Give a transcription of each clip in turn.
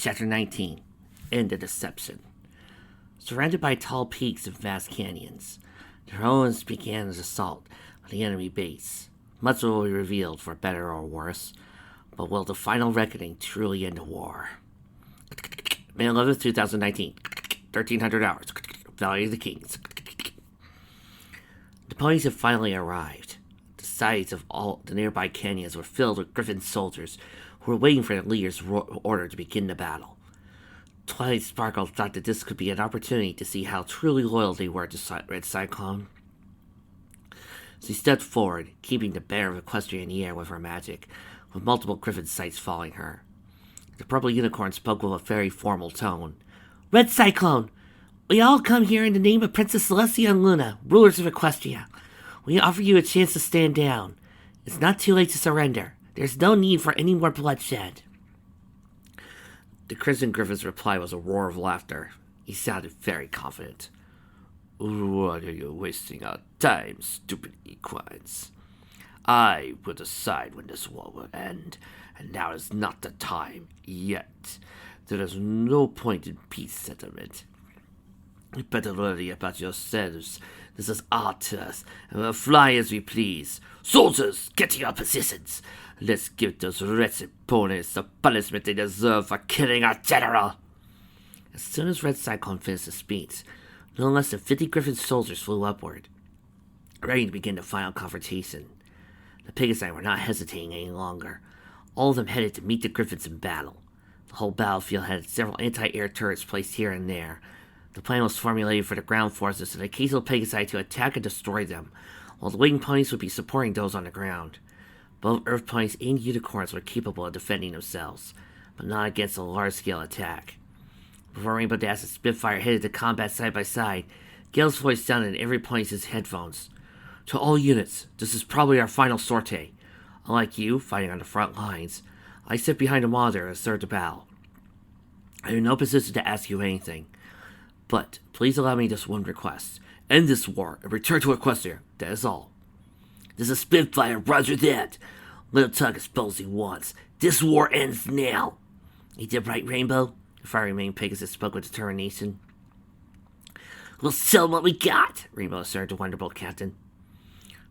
Chapter 19. End of Deception. Surrounded by tall peaks and vast canyons, the Heroines began an assault on the enemy base. Much will be revealed, for better or worse, but will the final reckoning truly end the war? May 11th, 2019. 1300 hours. Valley of the Kings. The ponies have finally arrived. The sides of all the nearby canyons were filled with Griffin soldiers who were waiting for the leader's order to begin the battle. Twilight Sparkle thought that this could be an opportunity to see how truly loyal they were to Red Cyclone. So he stepped forward, keeping the banner of Equestrian in the air with her magic, with multiple Griffin sights following her. The purple unicorn spoke with a very formal tone. "Red Cyclone, we all come here in the name of Princess Celestia and Luna, rulers of Equestria. We offer you a chance to stand down. It's not too late to surrender. There's no need for any more bloodshed." The Crimson Griffin's reply was a roar of laughter. He sounded very confident. "What are you wasting our time, stupid equines? I will decide when this war will end, and now is not the time yet. There is no point in peace settlement. You better worry about yourselves. This is our turf, and we'll fly as we please. Soldiers, get to your positions. Let's give those wretched ponies the punishment they deserve for killing our general." As soon as Red Cyclone finished his speech, no less than 50 Griffin soldiers flew upward, ready to begin the final confrontation. The Pegasi were not hesitating any longer. All of them headed to meet the Griffins in battle. The whole battlefield had several anti-air turrets placed here and there. The plan was formulated for the ground forces and the occasional Pegasi to attack and destroy them, while the winged ponies would be supporting those on the ground. Both Earth ponies and unicorns were capable of defending themselves, but not against a large-scale attack. Before Rainbow Dash and Spitfire headed to combat side by side, Gale's voice sounded in every pony's headphones. "To all units, this is probably our final sortie. Unlike you, fighting on the front lines, I sit behind a monitor and serve the battle. I am in no position to ask you anything, but please allow me just one request. End this war and return to Equestria. That is all." "This is Spitfire, roger that. Let him talk as bold as he wants. This war ends now." "You did right, Rainbow." The fiery main Pegasus spoke with determination. "We'll sell what we got," Rainbow asserted the wonderful captain.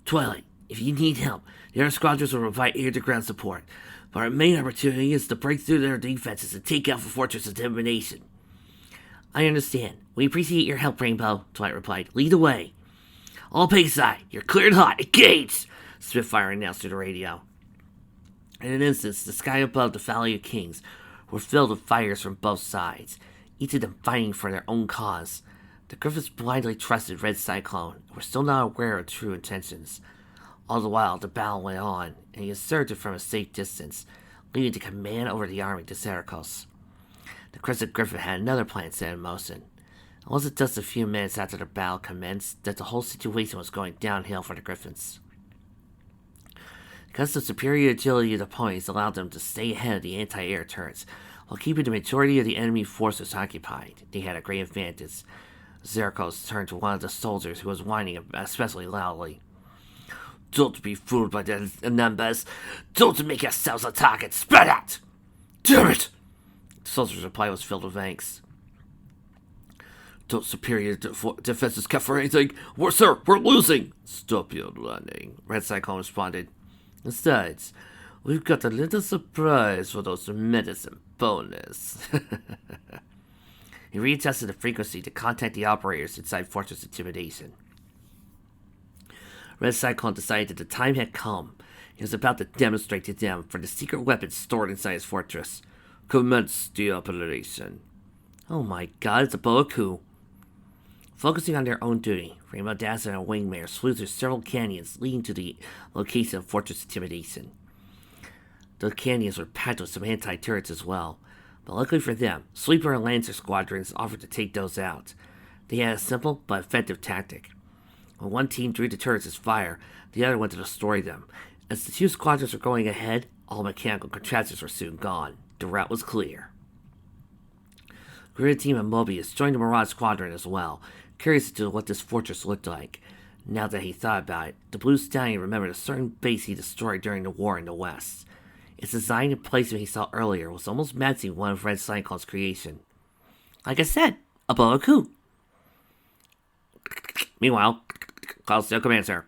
"Twilight, if you need help, the other squadrons will provide air-to-ground support, but our main opportunity is to break through their defenses and take out the fortress of Determination." "I understand. We appreciate your help, Rainbow," Twilight replied. "Lead the way." "All Pegasi, you're cleared hot. Engage!" Spitfire announced through the radio. In an instant, the sky above the Valley of Kings were filled with fires from both sides, each of them fighting for their own cause. The Griffins blindly trusted Red Cyclone and were still not aware of true intentions. All the while, the battle went on, and he asserted from a safe distance, leaving the command over the army to Syracuse. The Crimson Griffin had another plan set in motion. It wasn't just a few minutes after the battle commenced that the whole situation was going downhill for the Griffins. Because the superior agility of the ponies allowed them to stay ahead of the anti-air turrets, while keeping the majority of the enemy forces occupied, they had a great advantage. Syracuse turned to one of the soldiers who was whining especially loudly. "Don't be fooled by the numbers. Don't make yourselves a target. Spread out! Damn it!" The soldier's reply was filled with angst. "Don't superior defenses count for anything? Sir, we're losing!" "Stop your running," Red Cyclone responded. "Besides, we've got a little surprise for those medicine bonus." He readjusted the frequency to contact the operators inside Fortress Intimidation. Red Cyclone decided that the time had come. He was about to demonstrate to them for the secret weapons stored inside his fortress. "Commence the operation." "Oh my god, it's a boa coup." Focusing on their own duty, Rainbow Dazzler and Wingmare flew through several canyons leading to the location of Fortress Intimidation. The canyons were packed with some anti-turrets as well, but luckily for them, Sleeper and Lancer squadrons offered to take those out. They had a simple but effective tactic. When one team drew the turrets as fire, the other went to destroy them. As the two squadrons were going ahead, all mechanical contraptions were soon gone. The route was clear. Grid Team and Mobius joined the Mirage Squadron as well, curious as to what this fortress looked like. Now that he thought about it, the Blue Stallion remembered a certain base he destroyed during the war in the West. Its design and placement he saw earlier was almost matching one of Red Cyclone's creation. Like I said, a boa coup. Meanwhile, call still commands, sir.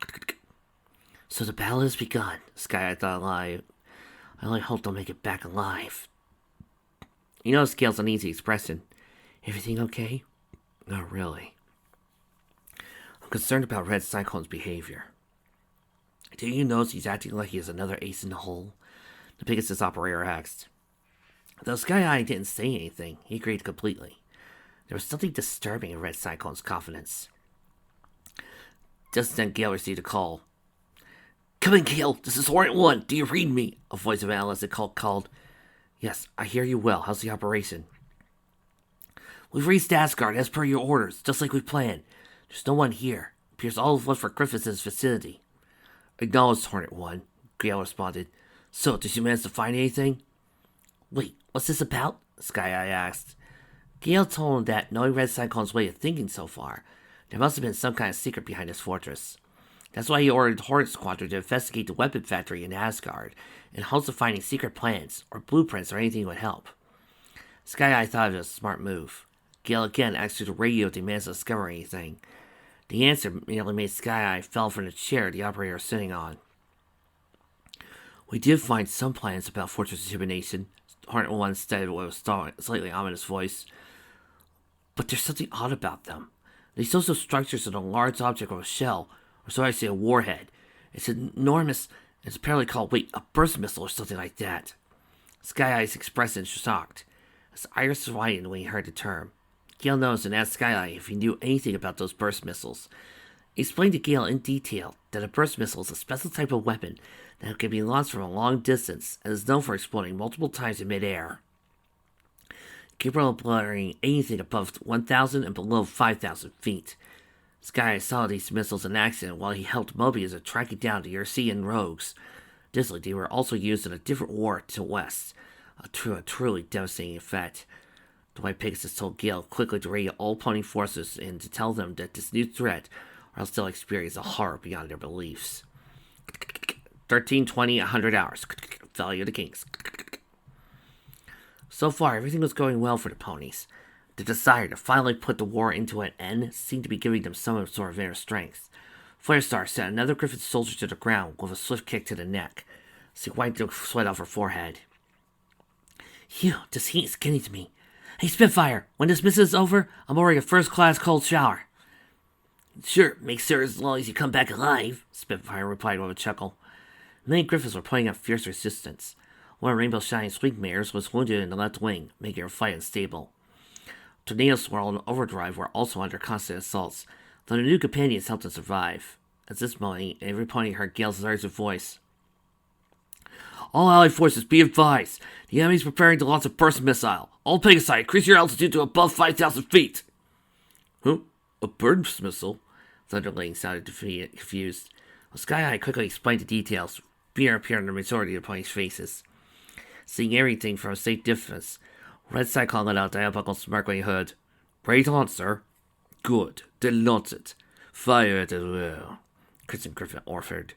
So the battle has begun, Sky Eye thought alive. I only hope they'll make it back alive. You notice Gale's uneasy expression. Everything okay? Not really. I'm concerned about Red Cyclone's behavior. Do you notice he's acting like he is another ace in the hole? The Pegasus operator asked. Though Sky Eye didn't say anything, he agreed completely. There was something disturbing in Red Cyclone's confidence. Just then Gale received a call. Come in, Gale. This is Hornet 1. Do you read me? A voice of analyst called. Yes, I hear you well. How's the operation? We've reached Asgard as per your orders, just like we planned. There's no one here. It appears all have left for Griffiths' vicinity. Acknowledged, Hornet 1. Gale responded. So, did you manage to find anything? Wait, what's this about? Sky Eye asked. Gale told him that, knowing Red Cyclone's way of thinking so far, there must have been some kind of secret behind his fortress. That's why he ordered the Hornet Squadron to investigate the weapon factory in Asgard, in hopes of finding secret plans, or blueprints, or anything that would help. Sky Eye thought it was a smart move. Gale again asked through the radio if they managed to discover anything. The answer merely made Sky Eye fell from the chair the operator was sitting on. We did find some plans about fortress intimidation, Hornet 1 said with a slightly ominous voice. But there's something odd about them. These social structures are a large object or a shell, or so I say a warhead. It's enormous, and it's apparently called, a burst missile or something like that. Sky Eye's expression was shocked. His iris widened when he heard the term. Gale noticed and asked Sky Eye if he knew anything about those burst missiles. He explained to Gale in detail that a burst missile is a special type of weapon that can be launched from a long distance and is known for exploding multiple times in midair. Capable of blurring anything above 1,000 and below 5,000 feet. Sky saw these missiles in action while he helped Mobius in tracking down the Ursian rogues. Additionally, they were also used in a different war to the west, a truly devastating effect. The White Pegasus told Gale quickly to radio all opposing forces and to tell them that this new threat, or else they'll experience a horror beyond their beliefs. 13, 20, 100 hours. Value of the Kings. So far, everything was going well for the ponies. The desire to finally put the war into an end seemed to be giving them some sort of inner strength. Firestar sent another Griffin soldier to the ground with a swift kick to the neck. She wiped the sweat off her forehead. Phew, this heat is getting to me. Hey, Spitfire, when this mission is over, I'm ordering a first-class cold shower. Sure, make sure as long as you come back alive, Spitfire replied with a chuckle. Many Griffins were putting up fierce resistance. One of Rainbow Shine's wing mares was wounded in the left wing, making her fight unstable. Tornado Swirl and Overdrive were also under constant assaults, though the new companions helped them survive. At this moment, every pony heard Gale's urgent voice. All allied forces, be advised. The enemy is preparing to launch a burst missile. All Pegasi, increase your altitude to above 5,000 feet. Huh? A burst missile? Thunderling sounded confused. Sky Eye quickly explained the details. Fear appeared on the majority of the ponies' faces. Seeing everything from a safe distance, Red Cyclone let out a diabolical smirk when he heard, Right on, sir. Good. Then launch it. Fire it as well. Kristen Griffin offered.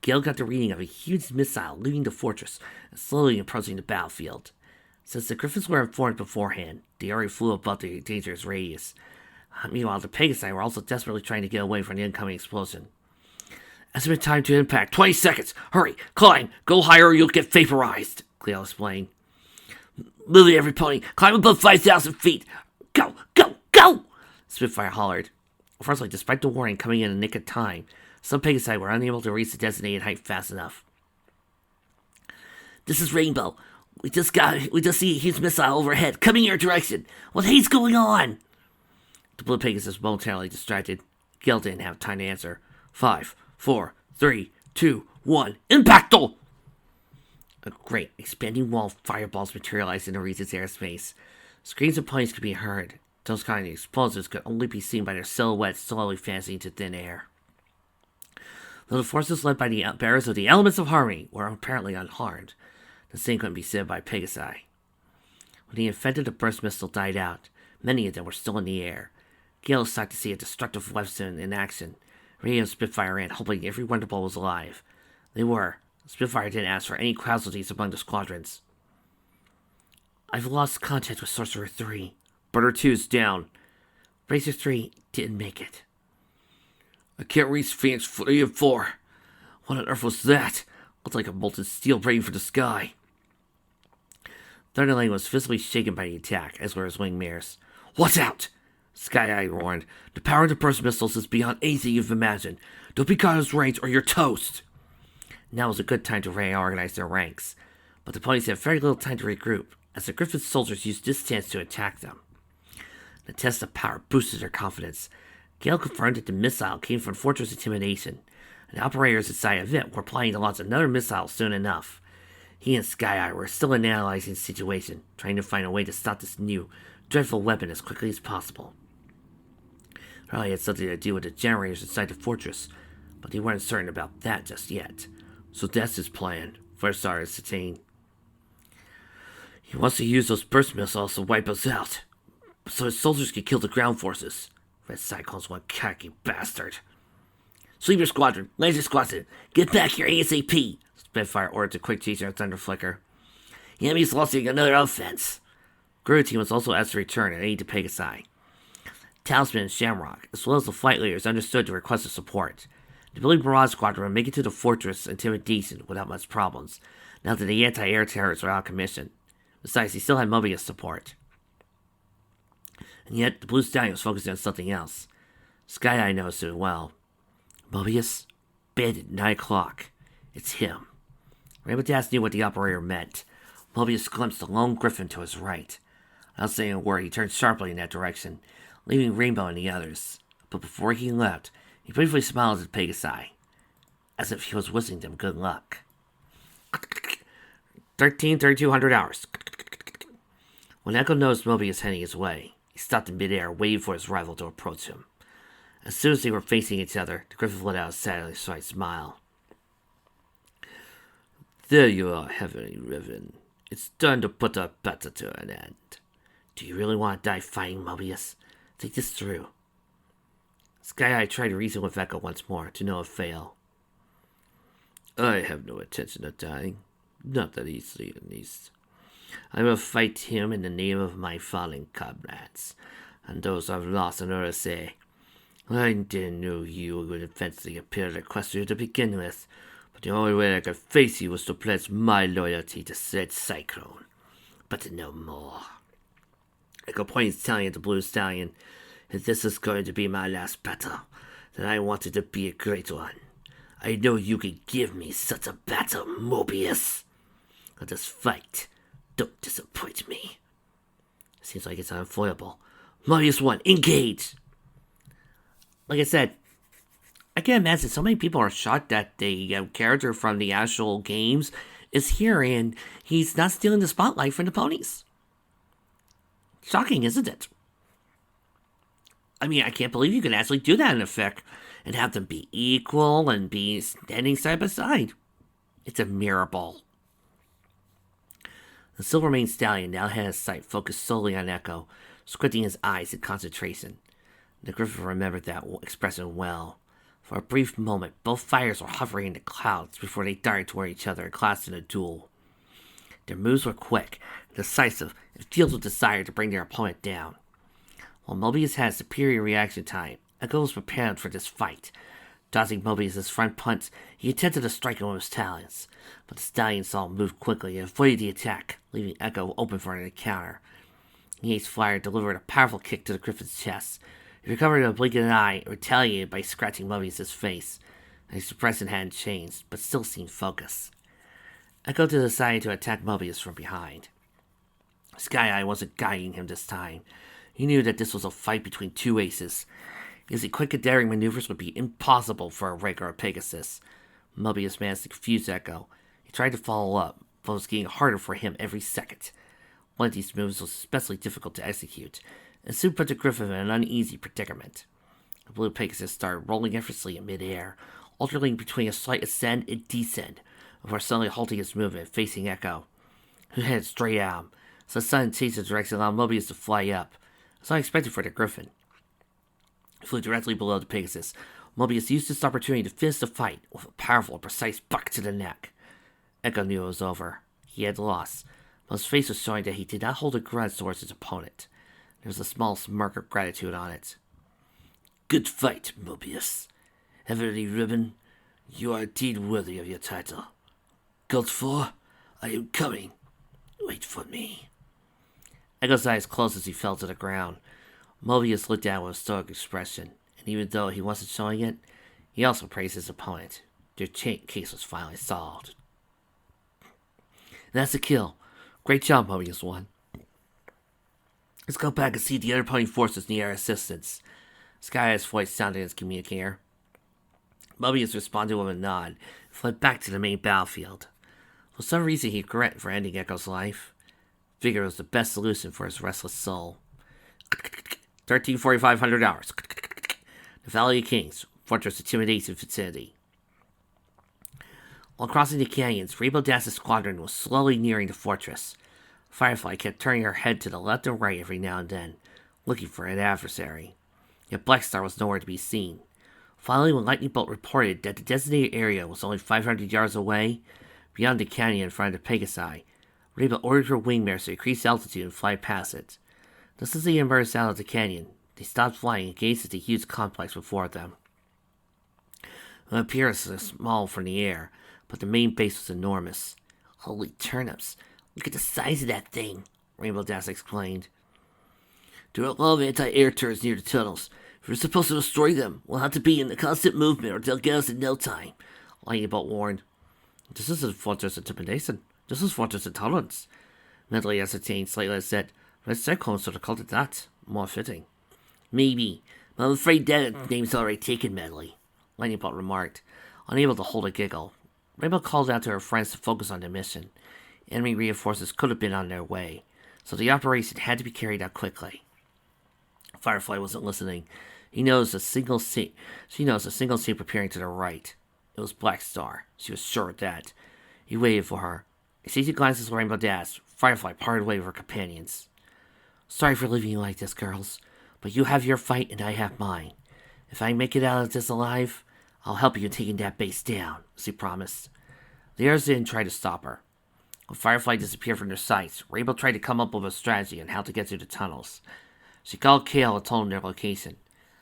Gale got the reading of a huge missile leaving the fortress and slowly approaching the battlefield. Since the Griffins were informed beforehand, they already flew above the dangerous radius. Meanwhile, the Pegasi were also desperately trying to get away from the incoming explosion. Estimate time to impact, 20 seconds! Hurry! Climb! Go higher or you'll get vaporized! Gale explained. Literally every pony, climb above 5,000 feet! Go! Go! Go! Spitfire hollered. Unfortunately, despite the warning coming in a nick of time, some Pegasi were unable to reach the designated height fast enough. This is Rainbow. We just see a huge missile overhead, coming your direction. What the heck's going on? The blue Pegasus was momentarily distracted. Gale didn't have time to answer. 5, 4, 3, 2, 1, impacto! A great, expanding wall of fireballs materialized in the region's airspace. Screams of planes could be heard. Those kind of explosives could only be seen by their silhouettes slowly fancying into thin air. Though the forces led by the bearers of the Elements of Harmony were apparently unharmed, the same couldn't be said by Pegasi. When the effect of the burst missile died out, many of them were still in the air. Gale was shocked to see a destructive weapon in action. Radio Spitfire ran, hoping every Wonderbolt was alive. They were. Spitfire didn't ask for any casualties among the squadrons. I've lost contact with Sorcerer 3. Birder 2 is down. Bracer 3 didn't make it. I can't reach Phoenix 3 and 4. What on earth was that? Looked like a molten steel breaking for the sky. Thunderling was visibly shaken by the attack, as were his wing mirrors. Watch out! Sky Eye warned. The power of the burst missiles is beyond anything you've imagined. Don't be caught in his range or you're toast! Now was a good time to reorganize their ranks, but the ponies had very little time to regroup, as the Griffin soldiers used this chance to attack them. The test of power boosted their confidence. Gale confirmed that the missile came from Fortress Intimidation, and the operators inside of it were planning to launch another missile soon enough. He and Sky Eye were still analyzing the situation, trying to find a way to stop this new, dreadful weapon as quickly as possible. Probably had something to do with the generators inside the fortress, but they weren't certain about that just yet. So that's his plan, First Sergeant Satine. He wants to use those burst missiles to wipe us out, so his soldiers can kill the ground forces. Red Cyclone's one cocky bastard. Sleeper Squadron, Laser Squadron, get back here ASAP! Spitfire ordered to quick chase their Thunder Flicker. The enemy's launching another offense. Guru Team was also asked to return and aid to Pegasi. Talisman and Shamrock, as well as the flight leaders, understood the request of support. The Billy Barrage Squadron would make it to the fortress Intimidation without much problems, now that the anti-air terrorists were out of commission. Besides, he still had Mobius support. And yet, the Blue Stallion was focusing on something else. Sky Eye noticed it well. Mobius? Bandit 9 o'clock. It's him. Rainbow knew what the operator meant. Mobius glimpsed a lone griffin to his right. Without saying a word, he turned sharply in that direction, leaving Rainbow and the others. But before he left, he briefly smiled at Pegasi, as if he was wishing them good luck. 3200 hours. When Echo noticed Mobius heading his way, he stopped in midair, waiting for his rival to approach him. As soon as they were facing each other, the griffin let out a satisfied smile. There you are, Heavenly Riven. It's time to put our battle to an end. Do you really want to die fighting, Mobius? Think this through. Sky Eye tried to reason with Echo once more, to no avail. I have no intention of dying. Not that easily, at least. I will fight him in the name of my fallen comrades, and those I've lost in Odyssey. I didn't know you would eventually appear at Equestria to begin with, but the only way I could face you was to pledge my loyalty to said Cyclone. But no more. Echo pointed Stallion at the Blue Stallion. If this is going to be my last battle, then I want it to be a great one. I know you can give me such a battle, Mobius. Let us fight. Don't disappoint me. Seems like it's unfoilable. Mobius 1, engage! Like I said, I can imagine so many people are shocked that the character from the actual games is here and he's not stealing the spotlight from the ponies. Shocking, isn't it? I mean, I can't believe you can actually do that in effect and have them be equal and be standing side by side. It's a miracle. The Silvermane Stallion now had his sight focused solely on Echo, squinting his eyes in concentration. The Griffin remembered that expression well. For a brief moment, both fighters were hovering in the clouds before they darted toward each other and clashed in a duel. Their moves were quick, decisive, and filled with desire to bring their opponent down. While Mobius had superior reaction time, Echo was prepared for this fight. Dodging Mobius' front punch, he attempted to strike him with his talons, but the Stallion saw him move quickly and avoided the attack, leaving Echo open for an encounter. The ace flyer delivered a powerful kick to the Griffin's chest. He recovered in a blink of an eye and retaliated by scratching Mobius' face. His suppression hadn't changed, but still seemed focused. Echo decided to attack Mobius from behind. Sky Eye wasn't guiding him this time. He knew that this was a fight between two aces. His quick and daring maneuvers would be impossible for a regular Pegasus. Mobius managed to confuse Echo. He tried to follow up, but it was getting harder for him every second. One of these moves was especially difficult to execute, and soon put the Griffin in an uneasy predicament. The Blue Pegasus started rolling effortlessly in midair, alternating between a slight ascend and descend, before suddenly halting his movement, facing Echo, who headed straight at him. So the sudden change of direction allowed Mobius to fly up. It was unexpected for the Griffin. He flew directly below the Pegasus. Mobius used this opportunity to finish the fight with a powerful and precise buck to the neck. Echo knew it was over. He had lost, but his face was showing that he did not hold a grudge towards his opponent. There was a small smirk of gratitude on it. Good fight, Mobius. Heavenly Ribbon, you are indeed worthy of your title. Cult 4, I am coming. Wait for me. Echo's eyes closed as he fell to the ground. Mobius looked down with a stoic expression, and even though he wasn't showing it, he also praised his opponent. Their case was finally solved. That's a kill. Great job, Mobius 1. Let's go back and see the other opposing forces need our assistance. Sky's voice sounded in his communicator. Mobius responded with a nod and fled back to the main battlefield. For some reason, he regretted for ending Echo's life. Figured it was the best solution for his restless soul. 13,4,500 hours. The Valley of Kings, Fortress Intimidation Vicinity. While crossing the canyons, Rainbow Dash's squadron was slowly nearing the fortress. Firefly kept turning her head to the left and right every now and then, looking for an adversary. Yet Blackstar was nowhere to be seen. Finally, when Lightning Bolt reported that the designated area was only 500 yards away, beyond the canyon in front of the Pegasi, Rainbow ordered her wingbearers to increase altitude and fly past it. Just as they emerged out of the canyon, they stopped flying and gazed at the huge complex before them. It appeared small from the air, but the main base was enormous. Holy turnips! Look at the size of that thing! Rainbow Dash explained. There are a lot of anti-air turrets near the tunnels. If we're supposed to destroy them, we'll have to be in the constant movement or they'll get us in no time, Lightning Bolt warned. This isn't Fortress Intimidation. This is Fortress Intolerance. Mentally ascertained, Slightly said, Red Cyclone sort of called it that. More fitting. Maybe, but I'm afraid that name's already taken, Medley, Lightning Bolt remarked, unable to hold a giggle. Rainbow called out to her friends to focus on the mission. Enemy reinforcements could have been on their way, so the operation had to be carried out quickly. Firefly wasn't listening. She noticed a single seat preparing to the right. It was Blackstar. She was sure of that. He waited for her. As easy glances at Rainbow Dash, Firefly parted away with her companions. Sorry for leaving you like this, girls, but you have your fight and I have mine. If I make it out of this alive, I'll help you in taking that base down, she promised. The others didn't try to stop her. When Firefly disappeared from their sights, Rainbow tried to come up with a strategy on how to get through the tunnels. She called Kale and told him their location,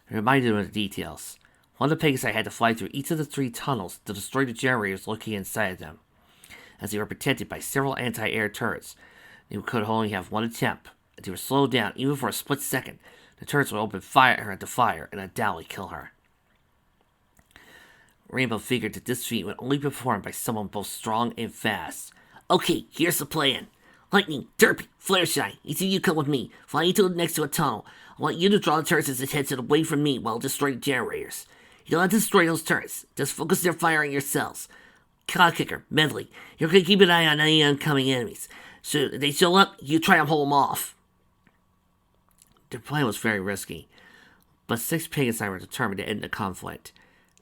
and reminded him of the details. One of the Pegasi had to fly through each of the 3 tunnels to destroy the generators located inside of them. As they were protected by several anti-air turrets, they could only have one attempt. If they were slowed down even for a split second, the turrets would open fire at the fire and undoubtedly kill her. Rainbow figured that this feat would only be performed by someone both strong and fast. Okay, here's the plan. Lightning, Derpy, Fluttershy, each of you come with me. Fly into the next to a tunnel. I want you to draw the turrets as it heads away from me while destroying the generators. You don't have to destroy those turrets. Just focus their fire on yourselves. Codkicker, Medley, you're going to keep an eye on any oncoming enemies. So if they show up, you try and hold them off. Their plan was very risky, but 6 Pegasi were determined to end the conflict.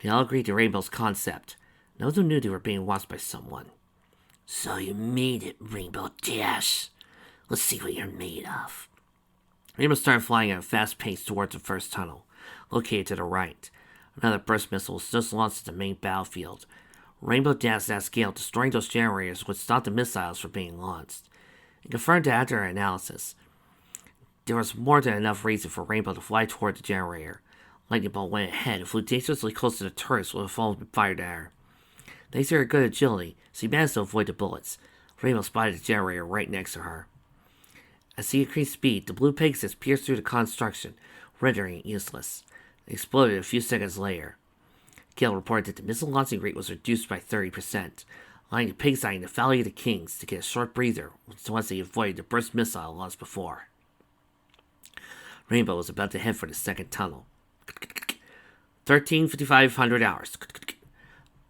They all agreed to Rainbow's concept. None of them knew they were being watched by someone. So you made it, Rainbow Dash. Let's see what you're made of. Rainbow started flying at a fast pace towards the first tunnel, located to the right. Another burst missile was just launched at the main battlefield. Rainbow dashed at scale, destroying those generators would stop the missiles from being launched. It confirmed that after her analysis, there was more than enough reason for Rainbow to fly toward the generator. Lightning Bolt went ahead and flew dangerously close to the turrets with a foam fired at her. Thanks to her good agility, she managed to avoid the bullets. Rainbow spotted the generator right next to her. As she increased speed, the blue Pegasus pierced through the construction, rendering it useless. It exploded a few seconds later. Gale reported that the missile launching rate was reduced by 30%, allowing the Pegasi in the Valley of the Kings to get a short breather once they avoided the burst missile launched before. Rainbow was about to head for the second tunnel. 13,500 hours.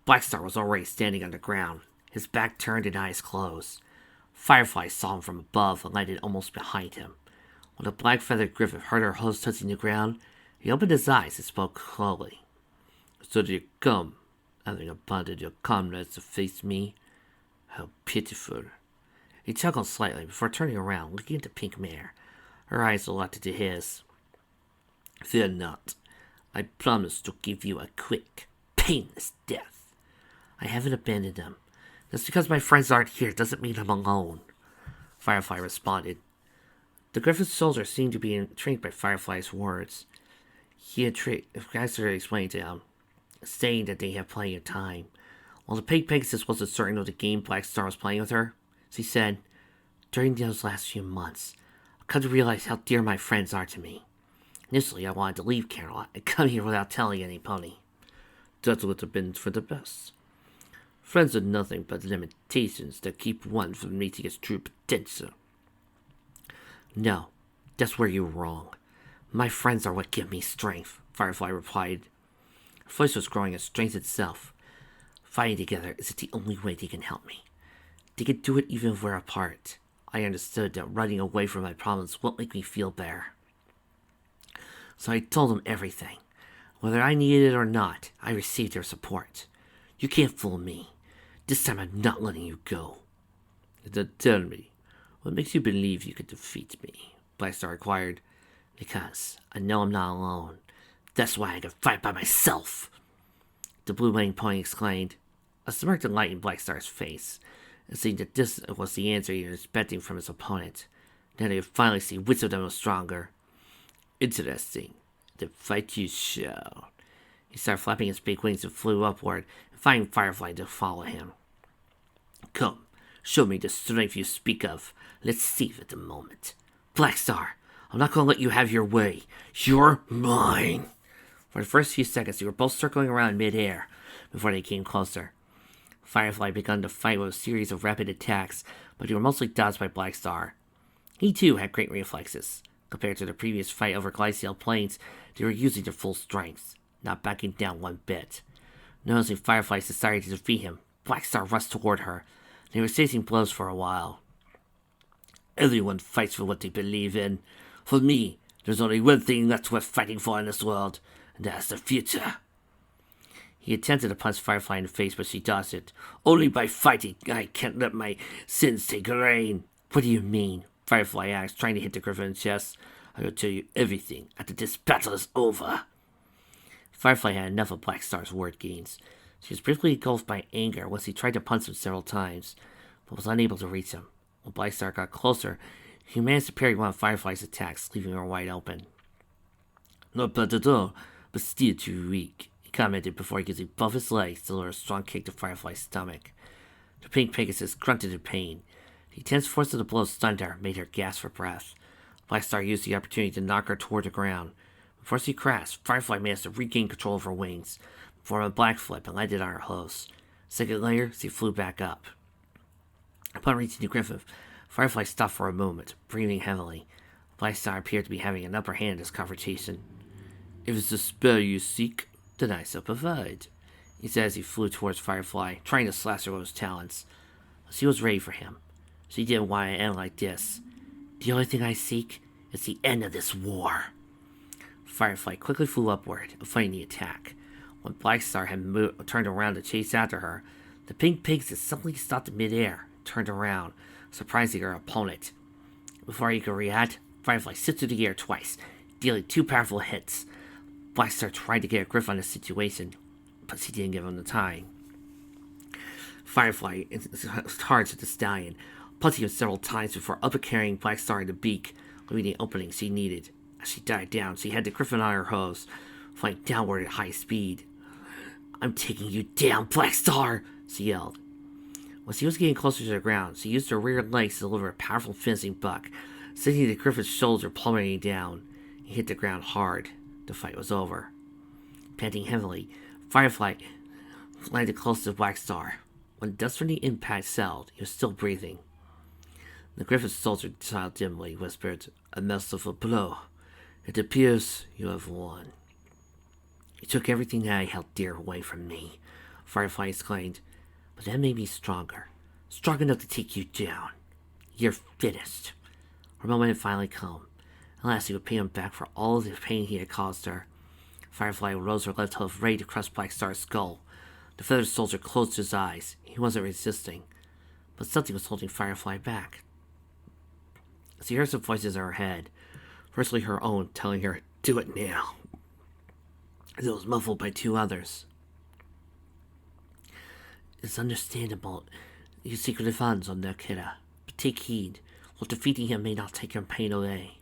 Blackstar was already standing on the ground, his back turned and eyes closed. Firefly saw him from above and lighted almost behind him. When the black-feathered griffin heard her host touching the ground, he opened his eyes and spoke slowly. So did you come, having abandoned your comrades to face me? How pitiful. He chuckled slightly before turning around, looking at the pink mare. Her eyes locked into his. Fear not. I promise to give you a quick, painless death. I haven't abandoned them. Just because my friends aren't here doesn't mean I'm alone, Firefly responded. The Griffin soldier seemed to be intrigued by Firefly's words. Guy started explaining to him, saying that they have plenty of time. While the Pink Pegasus wasn't certain of the game Black Star was playing with her, she said, "During those last few months, I've come to realize how dear my friends are to me. Initially, I wanted to leave Camelot and come here without telling any pony. That would have been for the best. Friends are nothing but limitations that keep one from meeting its true potential." "No, that's where you're wrong. My friends are what give me strength," Firefly replied. Her voice was growing as strength itself. "Fighting together isn't the only way they can help me. They can do it even if we're apart. I understood that running away from my problems won't make me feel better. So I told them everything. Whether I needed it or not, I received their support. You can't fool me. This time I'm not letting you go." "Then tell me, what makes you believe you could defeat me?" Blackstar inquired. "Because I know I'm not alone. That's why I can fight by myself," the blue-winged pony exclaimed. A smirk enlightened Blackstar's face. It seemed that this was the answer he was expecting from his opponent. Now they would finally see which of them was stronger. "Interesting. Then fight you shall." He started flapping his big wings and flew upward, inviting Firefly to follow him. "Come, show me the strength you speak of. Let's see it at the moment. Blackstar, I'm not going to let you have your way. You're mine." For the first few seconds, they were both circling around mid-air before they came closer. Firefly began to fight with a series of rapid attacks, but they were mostly dodged by Blackstar. He too had great reflexes. Compared to the previous fight over glacial plains, they were using their full strength, not backing down one bit. Noticing Firefly's desire to defeat him, Blackstar rushed toward her. They were exchanging blows for a while. "Everyone fights for what they believe in. For me, there's only one thing left worth fighting for in this world, and that's the future." He attempted to punch Firefly in the face, but she dodged it. "Only by fighting, I can't let my sins take reign." "What do you mean?" Firefly asked, trying to hit the Griffin in the chest. "I will tell you everything after this battle is over." Firefly had enough of Blackstar's word games. She was briefly engulfed by anger once he tried to punch him several times, but was unable to reach him. When Blackstar got closer, he managed to parry one of Firefly's attacks, leaving her wide open. "Not bad at all, but still too weak," he commented before using both his legs to deliver a strong kick to Firefly's stomach. The Pink Pegasus grunted in pain. The intense force of the blow stunned her, made her gasp for breath. Blackstar used the opportunity to knock her toward the ground. Before she crashed, Firefly managed to regain control of her wings, performed a black flip, and landed on her hooves. A second later, she flew back up. Upon reaching the Griffin, Firefly stopped for a moment, breathing heavily. Blackstar appeared to be having an upper hand in this confrontation. "If it's the spell you seek, then I shall provide," he said as he flew towards Firefly, trying to slash her with his talons. She was ready for him. She didn't want to end like this. "The only thing I seek is the end of this war." Firefly quickly flew upward, avoiding the attack. When Blackstar had turned around to chase after her, the Pink Pegasus suddenly stopped in midair and turned around, surprising her opponent. Before he could react, Firefly slipped through the air twice, dealing two powerful hits. Blackstar tried to get a grip on the situation, but she didn't give him the time. Firefly charged at the stallion, punching him several times before uppercarrying Blackstar in the beak, leaving the opening she needed. As she died down, she had the Griffin on her hooves, flying downward at high speed. "I'm taking you down, Blackstar!" she yelled. When she was getting closer to the ground, she used her rear legs to deliver a powerful finishing buck, sending the Griffin's shoulder plummeting down. He hit the ground hard. The fight was over. Panting heavily, Firefly landed close to Blackstar. When the dust from the impact settled, he was still breathing. The Griffin's soldier smiled dimly, whispered, "A merciful blow. It appears you have won." "You took everything that I held dear away from me," Firefly exclaimed. "But that made me stronger. Strong enough to take you down. You're finished." Her moment had finally come. At last he would pay him back for all of the pain he had caused her. Firefly rose her left hoof, ready to crush Blackstar's skull. The feathered soldier closed his eyes. He wasn't resisting. But something was holding Firefly back. She heard some voices in her head. Firstly her own, telling her, "Do it now." It was muffled by two others. "It's understandable You secret advantage on that killer, but take heed, while defeating him may not take your pain away.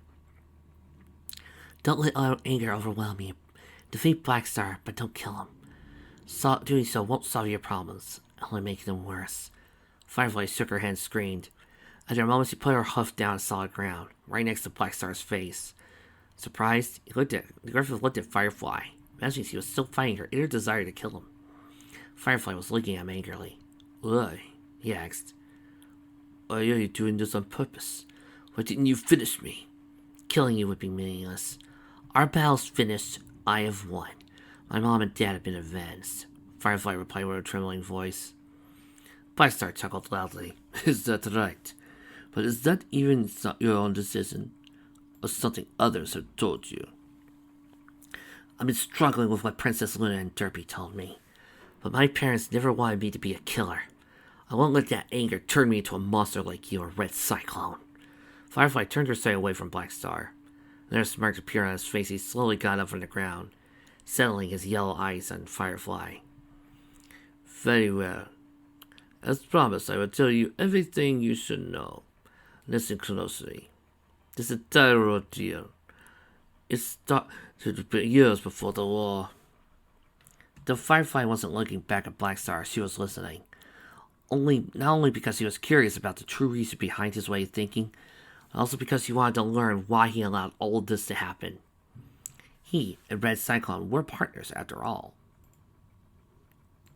Don't let our anger overwhelm you. Defeat Blackstar, but don't kill him. Doing so won't solve your problems, only make them worse. Firefly shook her head and screamed. After a moment, she put her hoof down on solid ground, right next to Blackstar's face. Surprised, the Griffin looked at Firefly, imagining she was still fighting her inner desire to kill him. Firefly was looking at him angrily. Why? He asked. Why are you doing this on purpose? Why didn't you finish me? Killing you would be meaningless. Our battle's finished. I have won. My mom and dad have been avenged. Firefly replied with a trembling voice. Blackstar chuckled loudly. Is that right? But is that even your own decision? Or something others have told you? I've been struggling with what Princess Luna and Derpy told me. But my parents never wanted me to be a killer. I won't let that anger turn me into a monster like you or Red Cyclone. Firefly turned her sight away from Blackstar. Then a smirk appeared on his face. He slowly got up from the ground, settling his yellow eyes on Firefly. Very well. As promised, I will tell you everything you should know. Listen closely. This entire ordeal, it started years before the war. The Firefly wasn't looking back at Blackstar, she was listening. Not only because he was curious about the true reason behind his way of thinking, but also because he wanted to learn why he allowed all of this to happen. He and Red Cyclone were partners, after all.